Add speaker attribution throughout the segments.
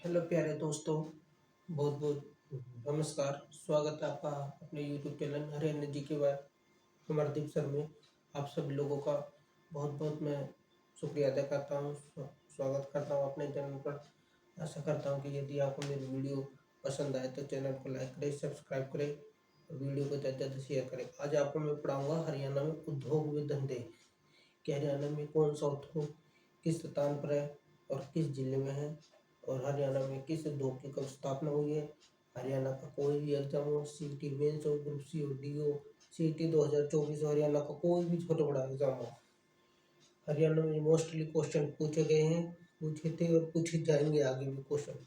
Speaker 1: Hello प्यारे दोस्तों, बहुत बहुत नमस्कार। स्वागत है आपका अपने यूट्यूब चैनल हरियाणा जी के बाद अमरदीप सर में। आप सभी लोगों का बहुत बहुत मैं शुक्रिया अदा करता हूँ, स्वागत करता हूँ अपने चैनल पर। आशा करता हूँ कि यदि आपको मेरी वीडियो पसंद आए तो चैनल को लाइक करें, सब्सक्राइब करें और वीडियो को ज़्यादा से शेयर करें। आज आपको मैं पढ़ाऊँगा हरियाणा में उद्योग व धंधे कि हरियाणा में कौन सा उद्योग किस स्थान पर है और किस जिले में है, और हरियाणा में किस उद्योग की कब स्थापना हुई है। हरियाणा का कोई भी एग्जाम हो, सीटी मेंस हो, ग्रुप सी हो, डी हो, सीटी 2024 हो, हरियाणा का कोई भी छोटा बड़ा एग्जाम हो, हरियाणा में मोस्टली क्वेश्चन पूछे गए हैं, पूछे थे और पूछे जाएंगे आगे भी क्वेश्चन।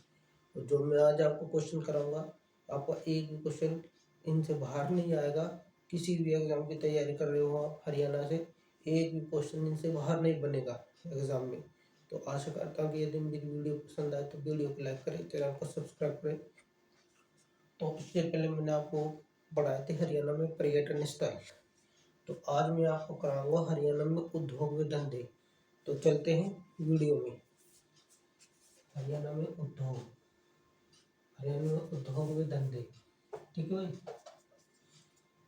Speaker 1: तो जो मैं आज आपको क्वेश्चन कराऊंगा, आपका एक भी क्वेश्चन इनसे बाहर नहीं आएगा। किसी भी एग्जाम की तैयारी कर रहे हो आप हरियाणा से, एक भी क्वेश्चन इनसे बाहर नहीं बनेगा एग्जाम में। तो आशा करता हूँ कि यदि मेरी वीडियो पसंद आए तो वीडियो को लाइक करें, चैनल को सब्सक्राइब करें। तो इससे पहले मैंने आपको पढ़ाए थे हरियाणा में पर्यटन स्थल, तो आज मैं आपको कराऊंगा हरियाणा में उद्योग व धंधे। तो चलते हैं वीडियो में। हरियाणा में उद्योग, हरियाणा में उद्योग व धंधे, ठीक है भाई।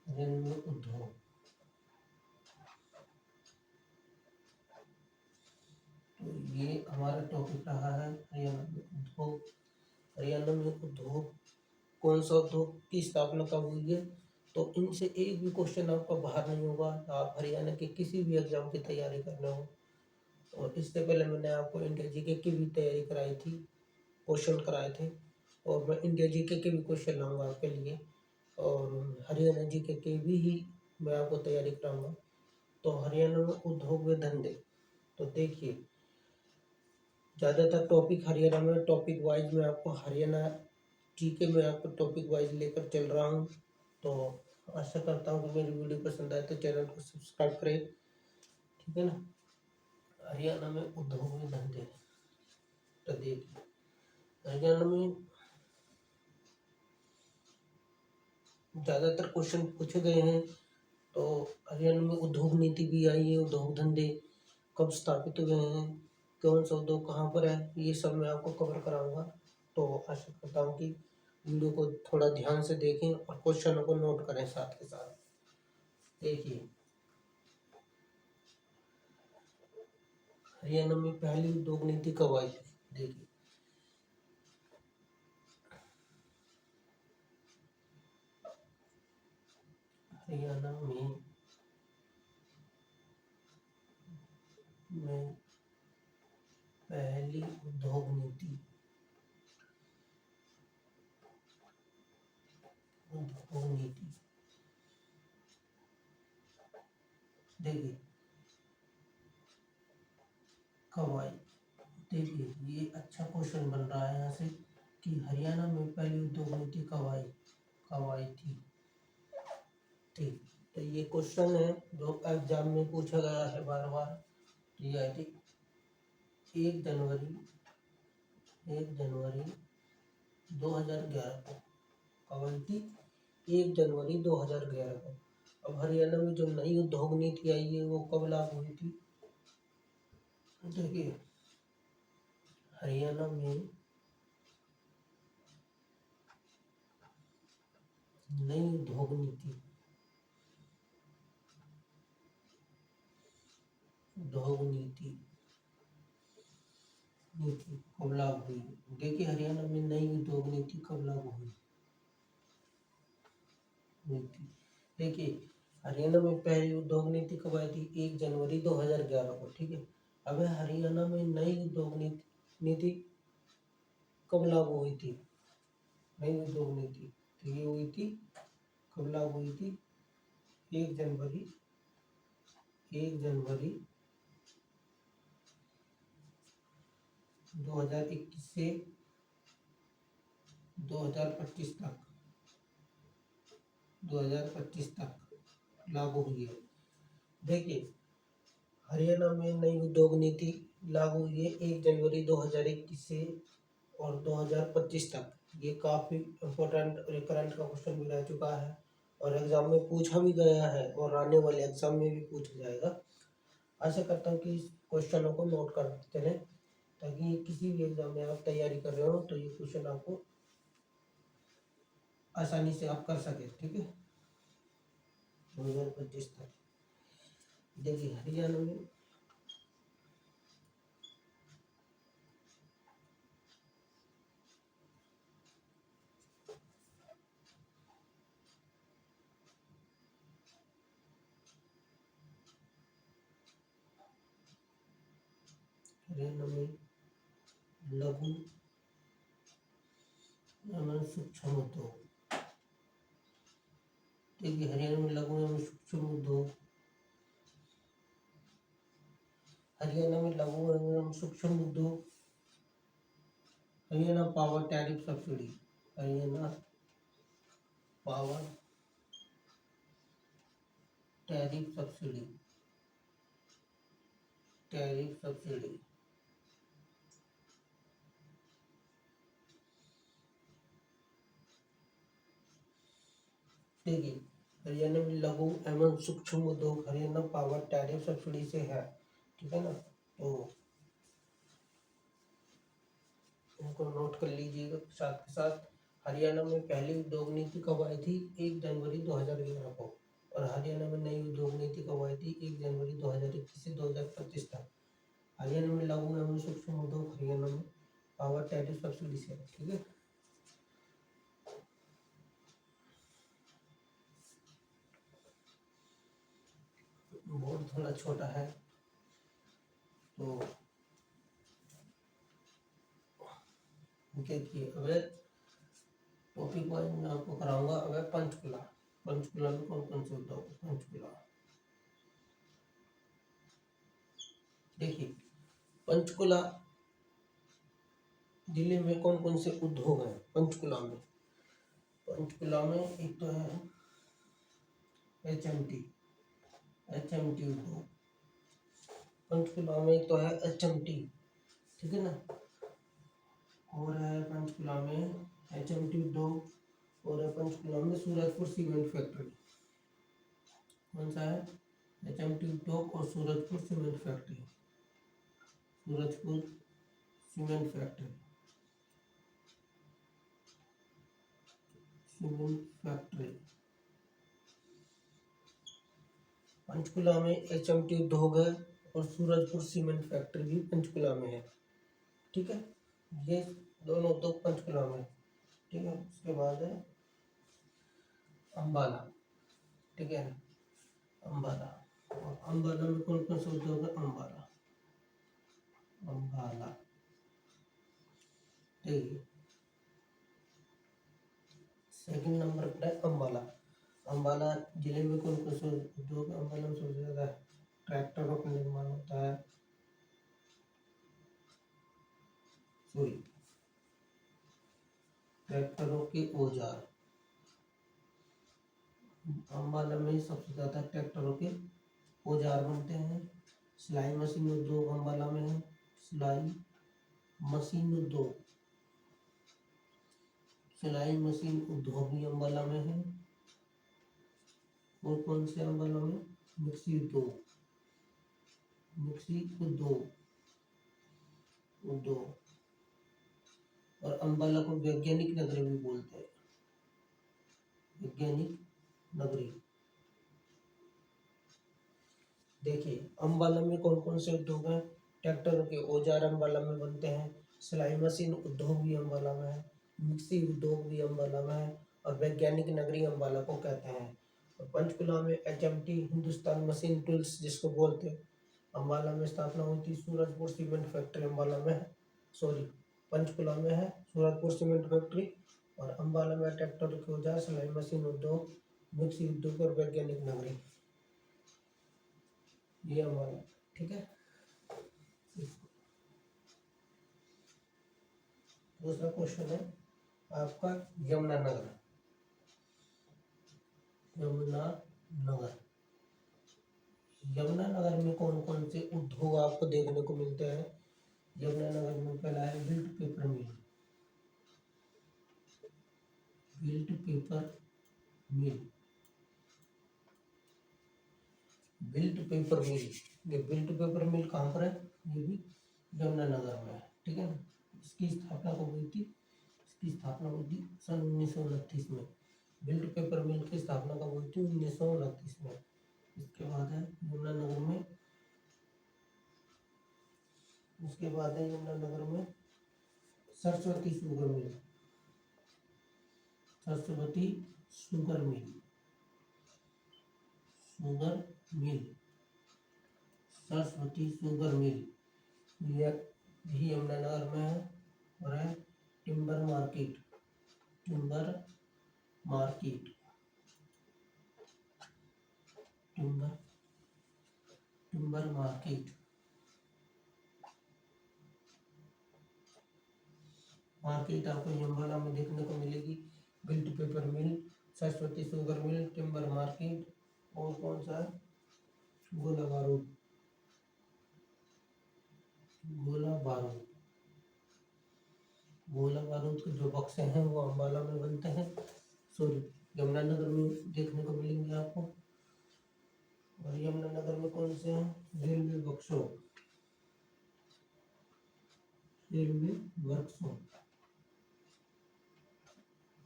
Speaker 1: हरियाणा में उद्योग, तो ये हमारा टॉपिक रहा है हरियाणा में उद्योग। हरियाणा में उद्योग, कौन सा उद्योग की स्थापना कब हुई है। तो इनसे एक भी क्वेश्चन आपका बाहर नहीं होगा। आप हरियाणा के किसी भी एग्जाम की तैयारी कर रहे हो, और इससे पहले मैंने आपको इंडिया जीके की भी तैयारी कराई थी, क्वेश्चन कराए थे, और मैं इंडिया जीके के भी क्वेश्चन लाऊंगा आपके लिए, और हरियाणा जीके के भी ही मैं आपको तैयारी कराऊंगा। तो हरियाणा में उद्योग व धंधे, तो देखिए ज़्यादातर टॉपिक हरियाणा में टॉपिक वाइज में आपको हरियाणा जीके में आपको टॉपिक वाइज लेकर चल रहा हूँ। तो आशा करता हूँ कि मेरी वीडियो पसंद आए तो चैनल को सब्सक्राइब करें, ठीक है ना। हरियाणा में उद्योग व धंधे, तो देखिए हरियाणा में ज़्यादातर क्वेश्चन पूछे गए हैं। तो हरियाणा में उद्योग नीति भी आई है, उद्योग धंधे कब स्थापित हुए हैं, कौन सा उद्योग कहाँ पर है, ये सब मैं आपको कवर कराऊंगा। तो आशा करता हूँ कि वीडियो को थोड़ा ध्यान से देखें और क्वेश्चनों को नोट करें साथ के साथ। देखिए हरियाणा में पहली उद्योग नीति कब आई थी। देखिए हरियाणा में पहली उद्योग नीति, उद्योग नीति देखिए कब आई। देखिए ये अच्छा क्वेश्चन बन रहा है यहाँ से कि हरियाणा में पहली उद्योग नीति कब आई थी। ठीक, तो ये क्वेश्चन है जो एग्जाम में पूछा गया है बार बार। तो ये आई थी 1 जनवरी 2011 को। कब आई थी? 1 जनवरी 2011 को। अब हरियाणा में जो नई उद्योग नीति आई है वो कब लागू हुई थी। देखिए हरियाणा में नई उद्योग नीति, उद्योग नीति कब लागू हुई। देखिए हरियाणा में नई उद्योग नीति कब लागू हुई नीति। देखिए हरियाणा में पहली उद्योग नीति कब आई थी? 1 जनवरी 2011 को, ठीक है। अब हरियाणा में नई उद्योग नीति कब लागू हुई थी। नई उद्योग नीति तो ये हुई थी, कब लागू हुई थी? 1 जनवरी 2021 से 2025 तक 2025 तक लागू हुई है। देखिए हरियाणा में नई उद्योग नीति लागू हुई है 1 जनवरी 2021 से और 2025 तक। ये काफ़ी इम्पोर्टेंट रिकरेंट का क्वेश्चन भी रह चुका है और एग्जाम में पूछा भी गया है और आने वाले एग्जाम में भी पूछा जाएगा। आशा करता हूँ कि इस क्वेश्चनों को नोट कर चलें। ताकि किसी भी एग्जाम में आप तैयारी कर रहे हो तो ये क्वेश्चन आपको आसानी से आप कर सके। ठीक है, 2025 तक। देखिए हरियाणा में लघु एवं सूक्ष्म उद्योग। देखिए हरियाणा में लघु एवं सूक्ष्म उद्योग, हरियाणा में लघु एवं सूक्ष्म उद्योग, Haryana power tariff subsidy, Haryana power tariff subsidy, tariff subsidy. देखिए हरियाणा में लघु एवं सूक्ष्म उद्योग हरियाणा पावर टैरिफ सब्सिडी से है। ठीक है ना, तो इनको नोट कर लीजिएगा। साथ के साथ हरियाणा में पहली उद्योग नीति कब आई थी? 1 जनवरी 2011 को। और हरियाणा में नई उद्योग नीति कब आई थी? 1 जनवरी 2021 से 2025 तक। हरियाणा में लघु एवं सूक्ष्म उद्योग हरियाणा में पावर टैरिफ सब्सिडी से है। ठीक है, बोर्ड थोड़ा छोटा है तो देखिए। अगर टॉपिक वाइज मैं आपको कराऊंगा। अगर पंचकुला, पंचकुला में कौन कौन से उद्योग? पंचकुला, देखिए पंचकुला जिले में कौन कौन से उद्योग हैं? पंचकुला में, पंचकुला में एक तो है HMT, HMT उद्योग। पंचकुला में एक तो है HMT, ठीक है ना। और है पंचकुला में HMT उद्योग, और है पंचकुला में सूरजपुर सीमेंट फैक्ट्री। कौन सा है? HMT उद्योग और Surajpur cement factory, Surajpur cement factory, cement factory. Panchkula में HMT उद्योग है और सूरजपुर सीमेंट फैक्ट्री भी पंचकुला में है। ठीक है, ये दोनों उद्योग पंचकुला में। ठीक है, उसके बाद है अंबाला। ठीक है, अंबाला, और अंबाला में कौन कौन से उद्योग है? अंबाला, अंबाला। ठीक, सेकंड नंबर पर है अंबाला। अंबाला जिले में कौन कौन से उद्योग? अंबाला में सबसे ज्यादा ट्रैक्टरों का निर्माण होता है, सॉरी ट्रैक्टरों के औजार। अंबाला में सबसे ज्यादा ट्रैक्टरों के औजार बनते हैं। सिलाई मशीन उद्योग अंबाला में है, सिलाई मशीन उद्योग, सिलाई मशीन उद्योग भी अंबाला में है। और कौन से अंबाला में? मिक्सी उद्योग, मिक्सी उद्योग, उद्योग। और अंबाला को वैज्ञानिक नगरी भी बोलते हैं, वैज्ञानिक नगरी। देखिए अंबाला में कौन कौन से उद्योग हैं? ट्रैक्टरों के औजार अंबाला में बनते हैं, सिलाई मशीन उद्योग भी अंबाला में है, मिक्सी उद्योग भी अंबाला में है, और वैज्ञानिक नगरी अंबाला को कहते हैं। और पंचकुला में HMT हिंदुस्तान मशीन टूल्स जिसको बोलते हैं, अंबाला में स्थापना हुई थी। सूरजपुर सीमेंट फैक्ट्री अंबाला में है, सॉरी पंचकुला में है सूरजपुर सीमेंट फैक्ट्री, और अंबाला में ट्रैक्टर के औजार, सिलाई मशीन उद्योग, मिक्सी उद्योग और वैज्ञानिक नगरी, ये अंबाला। ठीक है, दूसरा क्वेश्चन है आपका यमुनानगर, यमुनानगर। यमुनानगर में कौन कौन से उद्योग आपको देखने को मिलते हैं? यमुनानगर में पहला है बिल्ट पेपर मिल, बिल्ट पेपर मिल, बिल्ट पेपर मिल। ये बिल्ट पेपर मिल कहाँ पर है? ये भी यमुनानगर में है। ठीक है ना। इसकी स्थापना कब हुई थी? इसकी स्थापना हुई थी सन 1929 में। बिल्ट पेपर मिल की स्थापना कब हुई थी? 1929 में। इसके बाद है यमुनानगर में, उसके बाद है यमुनानगर में Saraswati sugar mill, Saraswati sugar mill, sugar mill, Saraswati sugar mill, यही यमुनानगर में है। और है timber market, timber market, timber timber market, market आपको यम्बाला में देखने को मिलेगी। BILT paper mill, Saraswati sugar mill, timber market, और कौन सा है? गोला बारूद, गोला बारूद, गोला बारूद के जो बक्से हैं वो अम्बाला में बनते हैं, सॉरी यमुनानगर में देखने को मिलेंगे आपको। और यमुनानगर में कौन से हैं? Railway workshop, railway workshop,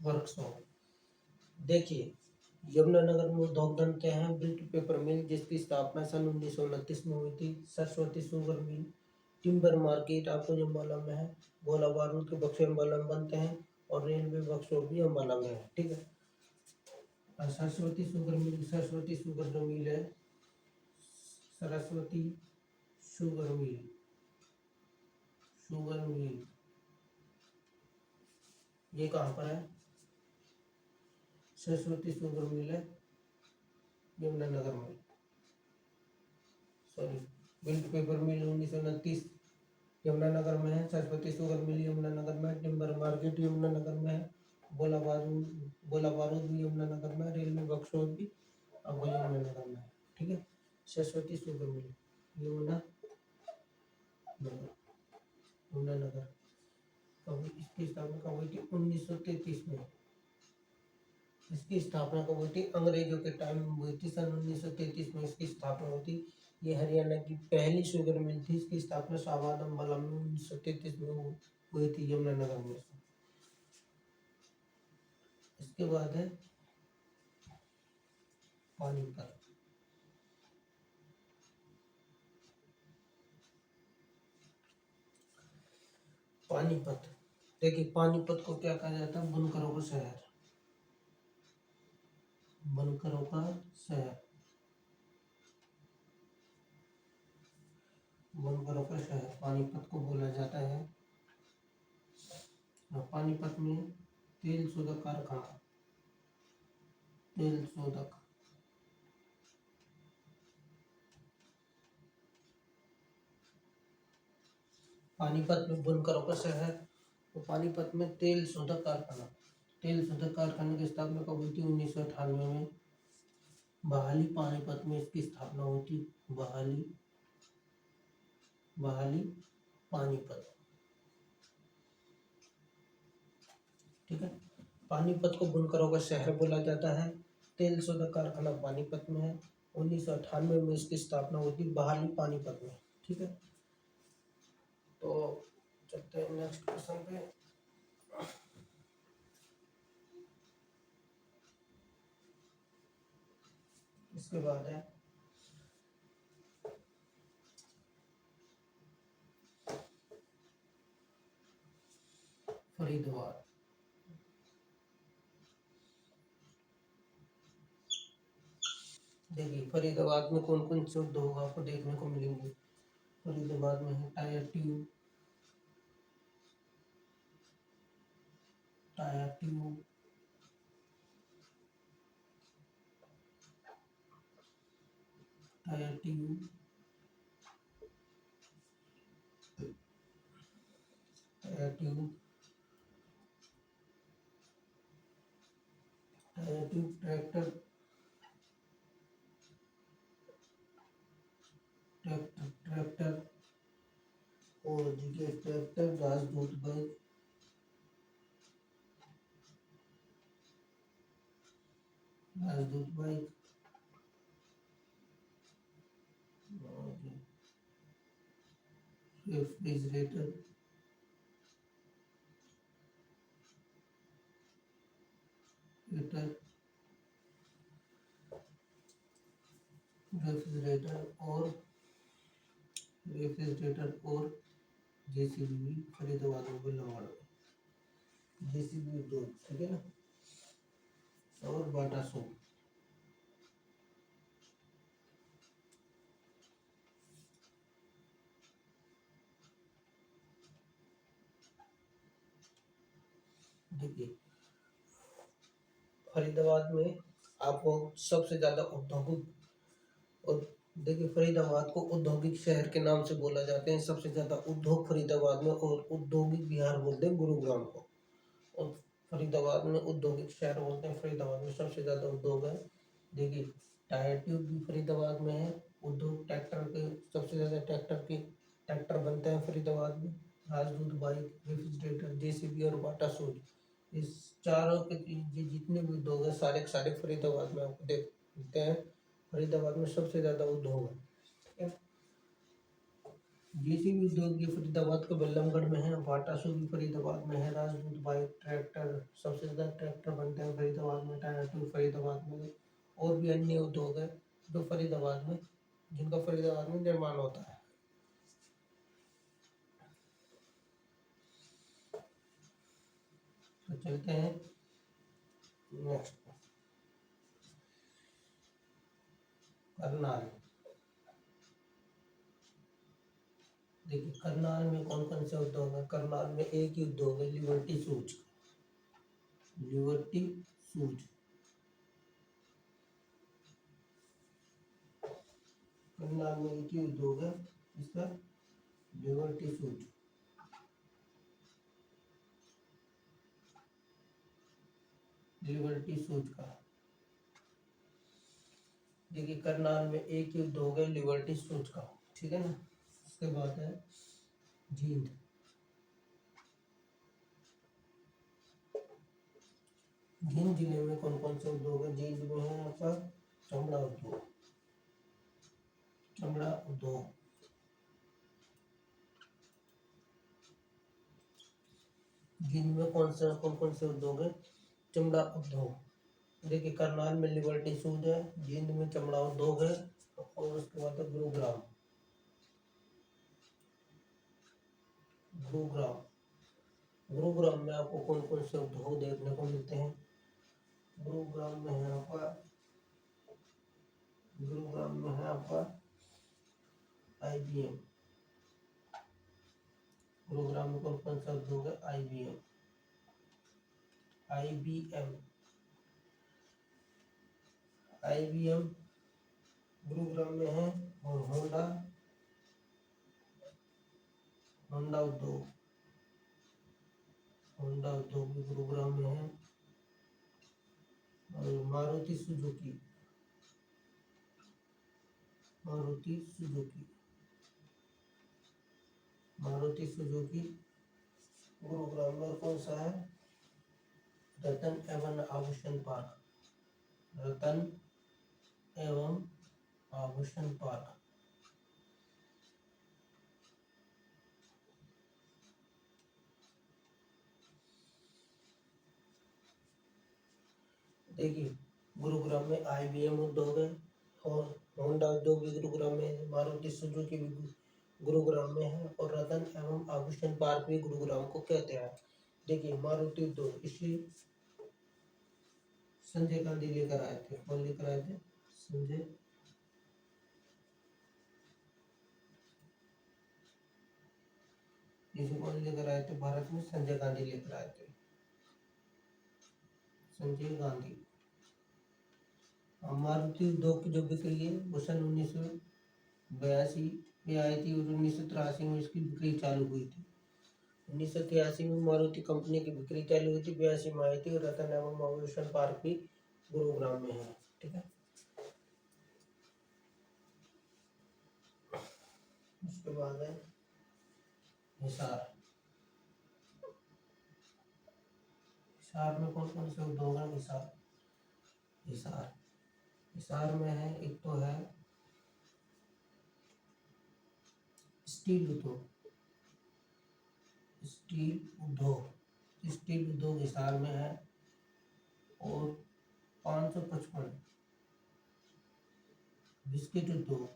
Speaker 1: workshop. देखिए यमुनानगर में उद्योग धंधे हैं बिल्ट पेपर मिल जिसकी स्थापना सन 1929 में हुई थी, Saraswati sugar mill, timber market आपको जो अम्बाला में है, गोला बारूद के बक्से अम्बाला में बनते हैं, और रेलवे वर्कशॉप भी अम्बाला में है। ठीक है। और Saraswati sugar mill, Saraswati sugar जो मिल है, सरस्वती शुगर मिल, शुगर मिल, ये कहाँ पर है? सरस्वती शुगर मिल है यमुनानगर में, सॉरी बिल्ट पेपर मिल 1929 यमुनानगर में है, सरस्वती शुगर मिल यमुनानगर में, टिम्बर मार्केट यमुनानगर में है, गोला बारूद भी यमुनानगर में, रेलवे वर्कशॉप भी अब यमुनानगर में है। ठीक है। सरस्वती शुगर मिल यमुनानगर कब, इसकी स्थापना कब हुई थी? 1933 में। इसकी स्थापना कब हुई थी? अंग्रेजों के टाइम में हुई थी, सन 1933 में इसकी स्थापना हुई थी। ये हरियाणा की पहली शुगर मिल थी। इसकी स्थापना शाहबाद अम्बाला में 1933 में हुई थी यमुनानगर में। इसके बाद है पानीपत। पानीपत, देखिए पानीपत को क्या कहा जाता है? बुनकरों का शहर, बुनकरों का शहर, बुनकरों का शहर पानीपत को बोला जाता है। और पानीपत में तेल शोधक कारखाना, तेल शोधक, पानीपत में बुनकरों का शहर, तो पानीपत में तेल शोधक कारखाना, तेल शोधक कारखाने की स्थापना कब हुई थी? 1998 में। बहाली पानीपत में इसकी स्थापना हुई थी, बहाली, बहाली पानीपत। ठीक है। पानीपत को बुनकरों का शहर बोला जाता है। तेल शोधक कारखाना पानीपत में है। 1998 में इसकी स्थापना हुई थी बहाली पानीपत में। ठीक है। तो चलते हैं नेक्स्ट क्वेश्चन पे। इसके बाद है फरीदाबाद। देखिए फरीदाबाद में कौन कौन से उद्योग आपको देखने को मिलेंगे? फरीदाबाद में है tyre tube, tyre tube, tyre tube, tyre tube, tyre tube, tractor, tractor, tractor, और जीके ट्रैक्टर, राजदूत बाइक, राजदूत बाइक, रेफ्रिजरेटर, रेफ्रिजरेटर रेफ्रिजरेटर और जेसीबी फरीदाबाद में भी लगाड़ जेसीबी उद्योग, ठीक है ना, और बाटा सोप। देखिए फरीदाबाद में आपको सबसे ज्यादा औद्योगिक और देखिए फरीदाबाद को औद्योगिक शहर के नाम से बोला जाते हैं। सबसे ज्यादा उद्योग फरीदाबाद में और औद्योगिक बिहार बोलते हैं गुरुग्राम को। और फरीदाबाद में औद्योगिक शहर बोलते हैं। फरीदाबाद में सबसे ज्यादा उद्योग है। देखिए टायर ट्यूब भी फरीदाबाद में है। उद्योग ट्रैक्टर के सबसे ज्यादा ट्रैक्टर बनते हैं फरीदाबाद में। राजदूत बाइक, रेफ्रिजरेटर, जेसीबी और बाटा सूट, इस चारों के ये जितने भी उद्योग है सारे के सारे फरीदाबाद में आपको देखते हैं। फरीदाबाद में सबसे ज्यादा उद्योग है, ठीक है। जेसीबी उद्योग ये फरीदाबाद के बल्लभगढ़ में है। बाटा सूट भी फरीदाबाद में है। राजदूत बाइक, ट्रैक्टर, सबसे ज्यादा ट्रैक्टर बनते हैं फरीदाबाद में। टायर ट्यूब फरीदाबाद में। और भी अन्य उद्योग है जो फरीदाबाद में जिनका फरीदाबाद में निर्माण होता है। तो चलते हैं नेक्स्ट, करनाल। देखिए करनाल में कौन कौन से उद्योग है। करनाल में एक ही उद्योग है, लिबर्टी सूज। लिबर्टी सूज करनाल में एक ही उद्योग है, इसका लिबर्टी सूज। लिबर्टी सूज का देखिए करनाल में एक ही उद्योग है, लिबर्टी सूज का, ठीक है ना। उसके बाद है जींद। जींद जिले में कौन कौन से उद्योग है। जींद में है आपका चमड़ा उद्योग। चमड़ा उद्योग जींद में कौन कौन से उद्योग है। चमड़ा उद्योग देखिए करनाल में लिबर्टी सूज है, जींद में चमड़ा उद्योग है, और उसके बाद है गुरुग्राम। गुरुग्राम गुरुग्राम में आपको कौन कौन से उद्योग देखने को मिलते हैं। गुरुग्राम में है आपका आईबीएम। गुरुग्राम में कौन कौन सा उद्योग है। आईबीएम आईबीएम गुरुग्राम में है। और होंडा उद्योग भी गुरुग्राम में है। और मारुति सुजुकी गुरुग्राम में। कौन सा है। रतन एवं आभूषण पार्क। देखिए गुरुग्राम में आईबीएम उद्योग है, और होंडा उद्योग भी गुरुग्राम में है। मारुति सुजुकी भी गुरुग्राम में है, और रतन एवं आभूषण पार्क भी गुरुग्राम को कहते हैं। देखिए मारुति उद्योग इसी संजय गांधी लेकर आए थे। कौन लेकर आए थे। संजय इसे कौन लेकर आए थे। भारत में संजय गांधी लेकर आए थे। संजय गांधी। मारुति उद्योग की जो बिक्री है वो सन 1982 में आई थी, और 1983 में इसकी बिक्री चालू हुई थी। 1983 में मारुति कंपनी की बिक्री चालू हुई थी, 82 में आई थी। और रतन एवं आभूषण पार्क भी गुरुग्राम में है, ठीक है। उसके बाद है हिसार। हिसार में कौन कौन से उद्योग है। हिसार में है, एक तो है स्टील उद्योग हिसार में है। और 555 बिस्किट उद्योग,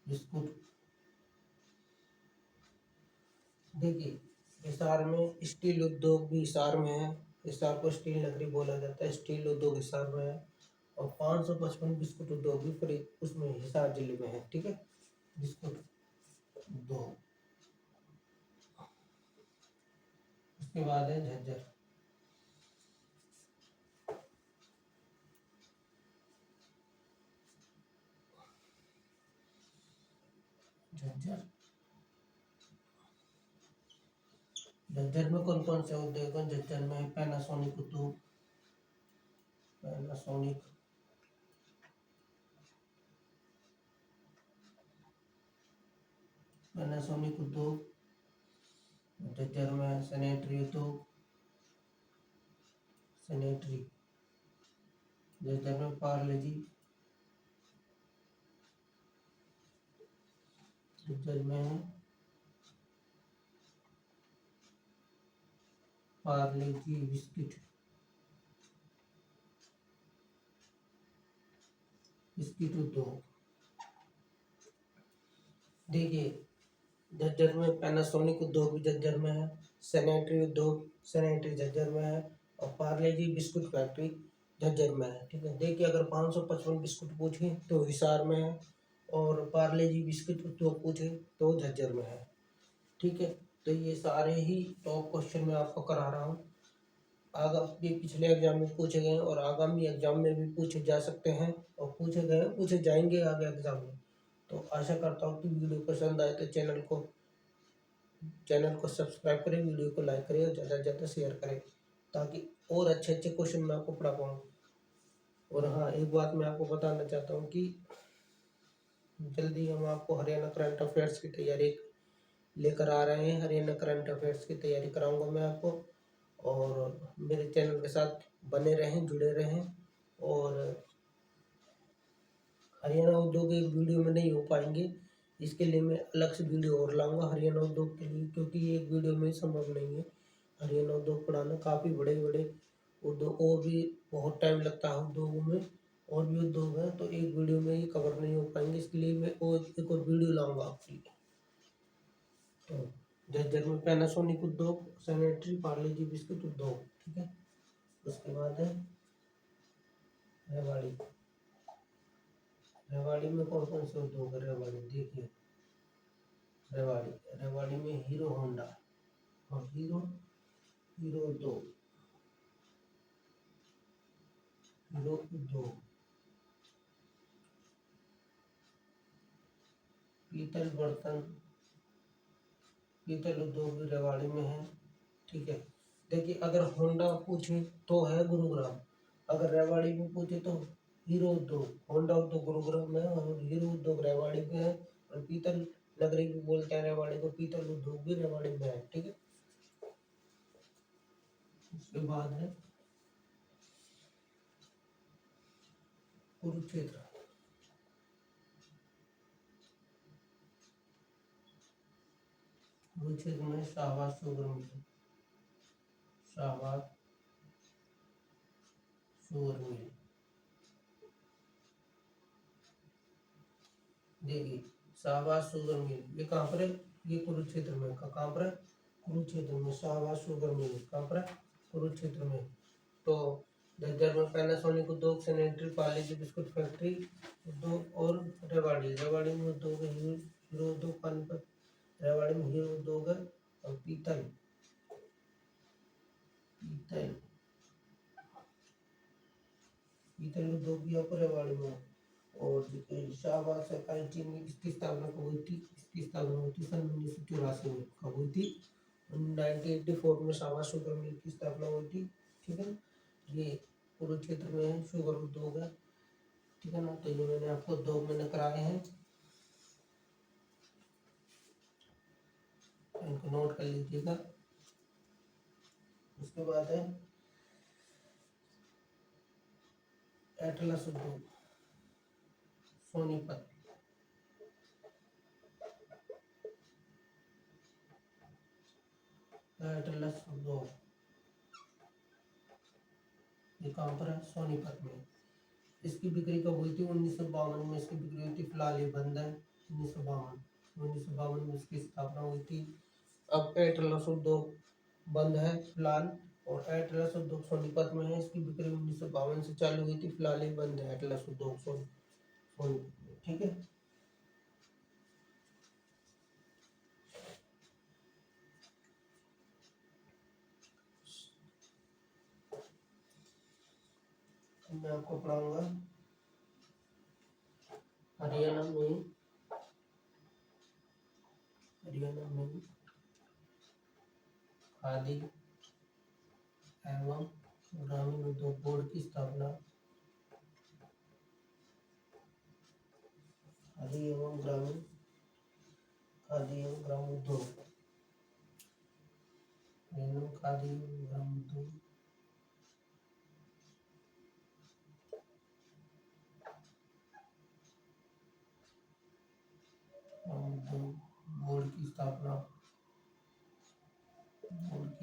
Speaker 1: बिस्कुट। देखिए, हिसार में स्टील उद्योग भी हिसार में है। हिसार को स्टील नगरी बोला जाता है, स्टील उद्योग हिसार में है। और 555 बिस्कुट उद्योग भी फिर उसमें हिसार जिले में है। ठीक है, बिस्कुट उद्योग। उसके बाद है झज्जर। झज्जर झज्जर में कौन कौन से उद्योग हैं? झज्जर में पैनासोनिक उद्योग, पैनासोनिक, पैनासोनिक उद्योग। झज्जर में सैनिटरी उद्योग, सैनिटरी। झज्जर में पार्ले जी। झज्जर में पार्ले जी बिस्किट, बिस्किट उद्योग। देखिए, झज्जर में पैनासोनिक उद्योग भी झज्जर में है, सैनिटरी उद्योग, सैनिटरी झज्जर में है, और पार्ले जी बिस्कुट फैक्ट्री झज्जर में है। ठीक है, देखिए अगर 555 बिस्कुट पूछे तो हिसार में है, और पार्ले जी बिस्कुट उद्योग पूछे तो झज्जर में है। ठीक है, तो ये सारे ही टॉप क्वेश्चन मैं आपको करा रहा हूँ। ये पिछले एग्जाम में पूछे गए और आगामी एग्जाम में भी पूछे जा सकते हैं, और पूछे गए, पूछे जाएंगे आगे एग्जाम में। तो आशा करता हूँ कि वीडियो पसंद आए तो चैनल को सब्सक्राइब करें, वीडियो को लाइक करें और ज़्यादा से ज़्यादा शेयर करें, ताकि और अच्छे अच्छे क्वेश्चन मैं आपको पढ़ा पाऊँ। और हाँ, एक बात मैं आपको बताना चाहता हूँ कि जल्दी हम आपको हरियाणा करंट अफेयर्स की तैयारी लेकर आ रहे हैं। हरियाणा करंट अफेयर्स की तैयारी कराऊंगा मैं आपको, और मेरे चैनल के साथ बने रहें, जुड़े रहें। और हरियाणा उद्योग एक वीडियो में नहीं हो पाएंगे, इसके लिए मैं अलग से वीडियो और लाऊंगा हरियाणा उद्योग के लिए, क्योंकि एक वीडियो में संभव नहीं है हरियाणा उद्योग पढ़ाना। काफ़ी बड़े बड़े उद्योग, और भी बहुत टाइम लगता है उद्योगों में, और भी उद्योग हैं, तो एक वीडियो में ही कवर नहीं हो पाएंगे, इसके लिए मैं और एक और वीडियो लाऊंगा आपके लिए। तो झज्जर में पैनासोनिक उद्योग, सैनिटरी, पार्ले जी बिस्कुट उद्योग। ठीक है, उसके बाद है रेवाड़ी। रेवाड़ी में कौन कौन से उद्योग है? रेवाड़ी देखिए, रेवाड़ी रेवाड़ी में हीरो होंडा, और हीरो हीरो उद्योग, हीरो उद्योग। पीतल बर्तन, पीतल उद्योग भी रेवाड़ी में है। ठीक है, देखिए अगर होंडा पूछे तो है गुरुग्राम, अगर रेवाड़ी में पूछे तो हीरो उद्योग, होंडा उद्योग गुरुग्राम में है, और हीरो उद्योग रेवाड़ी में है, और पीतल नगरी भी बोलते हैं रेवाड़ी को, पीतल उद्योग भी रेवाड़ी में है। ठीक है, उसके बाद है कुरुक्षेत्र। कुरुक्षेत्र में Shahbaz sugar mill, Shahbaz sugar mill. देखिए, शाहबाज शुगर मिल ये कहाँ पर है? ये कुरुक्षेत्र में, कहाँ पर है? कुरुक्षेत्र में शाहबाज शुगर मिल कहाँ पर है? कुरुक्षेत्र में। तो झज्जर में पैनासोनिक उद्योग, सैनिटरी, पार्ले जी बिस्कुट फैक्ट्री उद्योग, और रेवाड़ी, रेवाड़ी में उद्योग है हीरो उद्योग, पानीपत रेवाड़ी में हीरो उद्योग है, और पीतल, पीतल पीतल उद्योग भी यहाँ पर रेवाड़ी में है। और शाहबाज सरकारी चीनी मिल इसकी स्थापना कब हुई थी? इसकी स्थापना हुई थी सन 1984 में। कब हुई थी? 1984 में शाहबाज शुगर मिल की स्थापना हुई थी। ठीक है, ये कुरुक्षेत्र में है, शुगर उद्योग है। ठीक है ना, तो ये मैंने आपको 2 महीने कराए हैं, तो इनको नोट कर लीजिएगा। उसके बाद है एटलस उद्योग, सोनीपत। एटलस उद्योग, ये कहाँ पर है? सोनीपत में। इसकी बिक्री कब हुई थी? 1952 में इसकी बिक्री हुई थी। फिलहाल ये बंद है। 1952 में इसकी स्थापना हुई थी। अब एटलस उद्योग बंद है फिलहाल, और एटलस उद्योग सोनीपत में है। इसकी बिक्री 1952 से चालू हुई थी। फिलहाल ये बंद है एटलस उद्योग सोनीपत में। ठीक है। मैं आपको पढ़ाऊंगा हरियाणा में खादी एवं ग्रामीण उद्योग बोर्ड की स्थापना। खादी एवं ग्राम उद्योग, खादी एवं ग्राम उद्योग बोर्ड की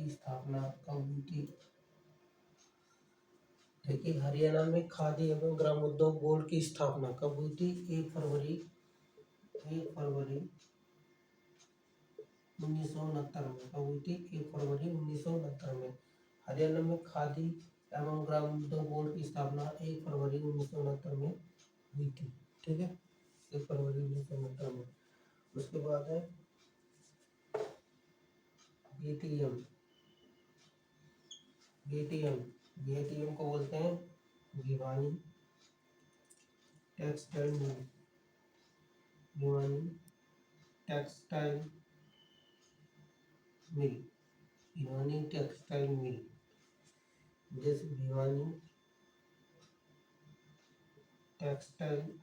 Speaker 1: स्थापना कब हुई थी? देखिए, हरियाणा में खादी एवं ग्राम उद्योग बोर्ड की स्थापना कब हुई थी? 1 फरवरी 1969 में। कब हुई थी? 1 फरवरी 1969 में। हरियाणा में खादी एवं ग्राम उद्योग बोर्ड की स्थापना 1 फरवरी 1969 में हुई थी। ठीक है, 1 फरवरी 1969 में। उसके बाद है बीटीएम। बीटीएम को बोलते हैं Bhiwani textile mill. Bhiwani textile mill. Bhiwani textile mill, जैसे Bhiwani textile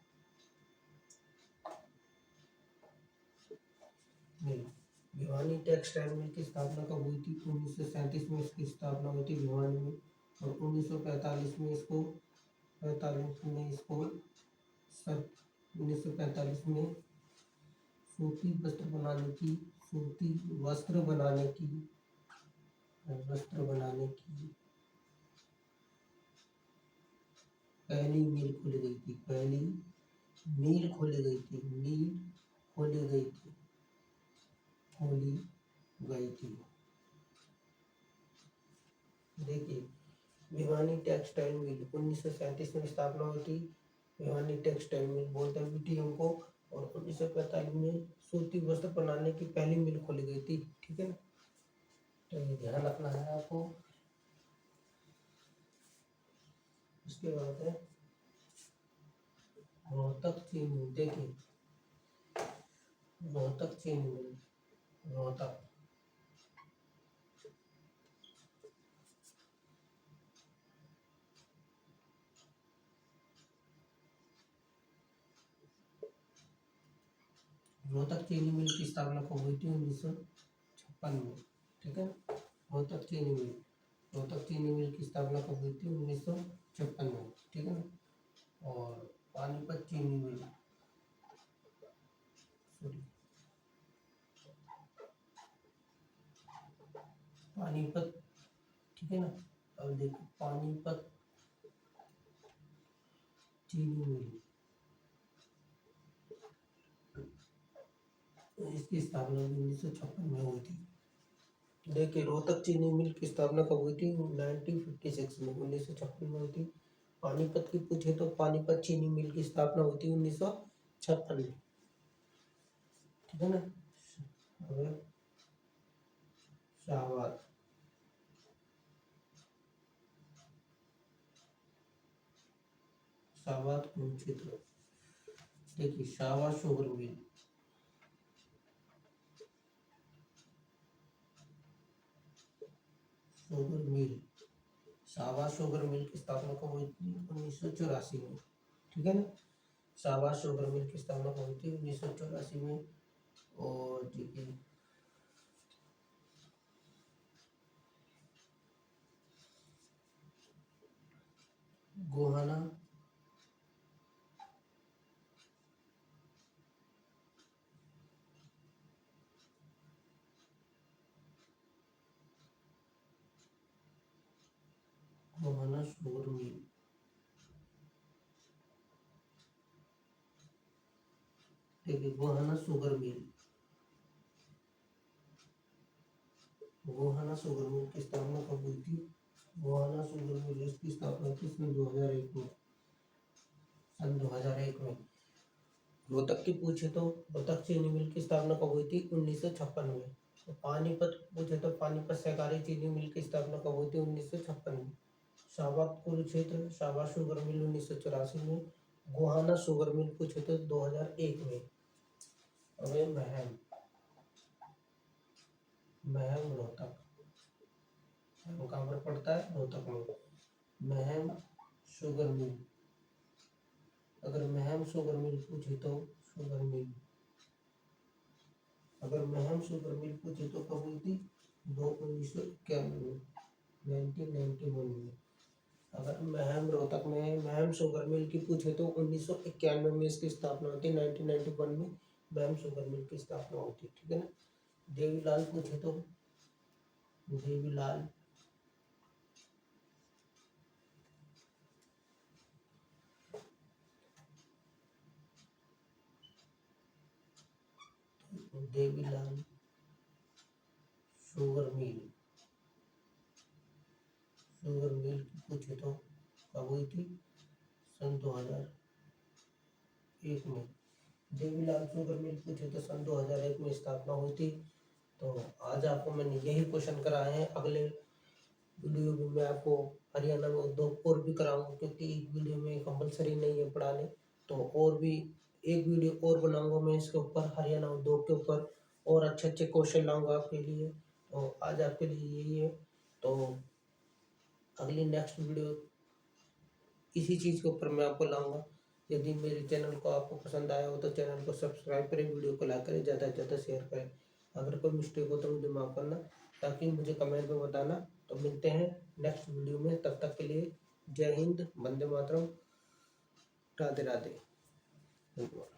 Speaker 1: mill. Bhiwani textile mill की स्थापना कब हुई थी? 1937 में इसकी स्थापना हुई थी भिवानी में, और 1945 में इसको 1945 में सूती वस्त्र बनाने की पहली मिल खोली गई थी। देखिए, भिवानी टेक्सटाइल मिल 1937 में स्थापना हुई थी। भिवानी टेक्सटाइल मिल बोलते हैं बीटीएम को, और 1945 में सूती वस्त्र बनाने की पहली मिल खोली गई थी। ठीक है ना, तो ये ध्यान रखना है आपको। उसके बाद है रोहतक चीनी मिल। देखिए, रोहतक चीनी मिल, रोहतक चीनी मिल की स्थापना कब हुई थी? 1956 में। ठीक है, रोहतक चीनी मिल की स्थापना कब हुई थी? 1956 में। ठीक है ना, और पानीपत चीनी मिल, पानीपत, ठीक है ना। अब देखो, पानीपत चीनी मिल, इसकी स्थापना 1956 में हुई थी। देखिए, रोहतक चीनी मिल की स्थापना कब हुई थी? 1956 में, 1956 में हुई थी। पानीपत की पूछे तो पानीपत चीनी मिल की स्थापना हुई थी 1956 में। ठीक है ना। शाहबाद, कुरुक्षेत्र। देखिए, Shahbad sugar mill, Shahbad sugar mill की स्थापना कब हुई थी? 1984 में। ठीक है ना, शाहबाद शुगर मिल की स्थापना कब हुई थी? 1984 में। और ठीक है, गोहाना शुगर देखिए Gohana sugar mill, Gohana sugar mill की स्थापना कब हुई थी? गोहाना शुगर मिल इसकी स्थापना की सन 2001 में, सन 2001 में। रोहतक की पूछे तो रोहतक चीनी मिल की स्थापना कब हुई थी? 1956 में। तो पानीपत पूछे तो पानीपत सहकारी चीनी मिल की स्थापना कब हुई थी? 1956 में। शाहबाद कुरुक्षेत्र शाहबाद शुगर मिल 1984 में। गोहाना शुगर मिल पूछे तो 2001 में। अब ये महम, महम रोहतक, महम कहाँ पर पड़ता है? रोहतक में। महम शुगर मिल, अगर महम शुगर मिल पूछे तो शुगर मिल, अगर महम शुगर मिल पूछे तो कब हुई थी? 1991 में, 1991 में। अगर महम रोहतक में महम शुगर मिल की पूछे तो 1991 में इसकी स्थापना होती, 1991 में महम शुगर मिल की स्थापना होती, ठीक है ना। देवीलाल पूछे तो Devilal, Devilal sugar mill, sugar mill की पूछे तो कब हुई थी? सन 2001 में। देवीलाल शुगर मिल पूछे तो सन 2001 में स्थापना हुई थी। तो आज आपको मैंने यही क्वेश्चन कराए हैं। अगले वीडियो में मैं आपको हरियाणा में उद्योग और भी कराऊंगा, क्योंकि एक वीडियो में कंपलसरी नहीं है पढ़ाने, तो और भी एक वीडियो और बनाऊंगा मैं इसके ऊपर, हरियाणा उद्योग के ऊपर, और अच्छे अच्छे क्वेश्चन लाऊंगा आपके लिए। तो आज आपके लिए यही है। तो अगली नेक्स्ट वीडियो इसी चीज़ के ऊपर मैं आपको लाऊंगा। यदि मेरे चैनल को आपको पसंद आया हो तो चैनल को सब्सक्राइब करें, वीडियो को लाइक करें, ज़्यादा से ज़्यादा शेयर करें। अगर कोई मिस्टेक हो तो मुझे माफ़ करना, ताकि मुझे कमेंट में बताना। तो मिलते हैं नेक्स्ट वीडियो में, तब तक के लिए जय हिंद, वंदे मातरम, राधे राधे, धन्यवाद।